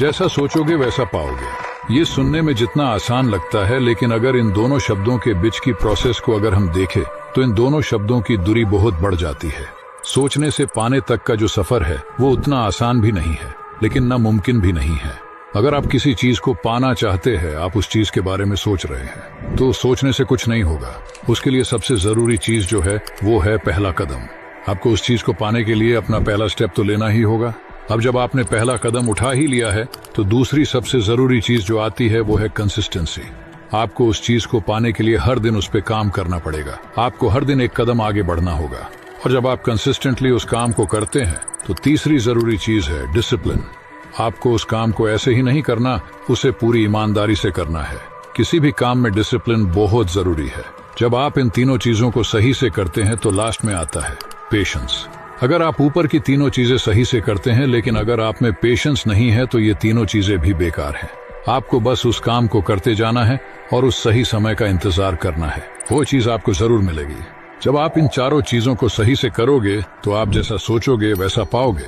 जैसा सोचोगे वैसा पाओगे। ये सुनने में जितना आसान लगता है, लेकिन अगर इन दोनों शब्दों के बीच की प्रोसेस को अगर हम देखें तो इन दोनों शब्दों की दूरी बहुत बढ़ जाती है। सोचने से पाने तक का जो सफर है वो उतना आसान भी नहीं है, लेकिन नामुमकिन भी नहीं है। अगर आप किसी चीज को पाना चाहते हैं, आप उस चीज के बारे में सोच रहे हैं, तो सोचने से कुछ नहीं होगा। उसके लिए सबसे जरूरी चीज जो है वो है पहला कदम। आपको उस चीज को पाने के लिए अपना पहला स्टेप तो लेना ही होगा। अब जब आपने पहला कदम उठा ही लिया है तो दूसरी सबसे जरूरी चीज जो आती है वो है कंसिस्टेंसी। आपको उस चीज को पाने के लिए हर दिन उस पर काम करना पड़ेगा। आपको हर दिन एक कदम आगे बढ़ना होगा। और जब आप कंसिस्टेंटली उस काम को करते हैं तो तीसरी जरूरी चीज है डिसिप्लिन। आपको उस काम को ऐसे ही नहीं करना, उसे पूरी ईमानदारी से करना है। किसी भी काम में डिसिप्लिन बहुत जरूरी है। जब आप इन तीनों चीजों को सही से करते हैं तो लास्ट में आता है पेशेंस। अगर आप ऊपर की तीनों चीजें सही से करते हैं, लेकिन अगर आप में पेशेंस नहीं है तो ये तीनों चीजें भी बेकार हैं। आपको बस उस काम को करते जाना है और उस सही समय का इंतजार करना है। वो चीज आपको जरूर मिलेगी। जब आप इन चारों चीजों को सही से करोगे तो आप जैसा सोचोगे वैसा पाओगे।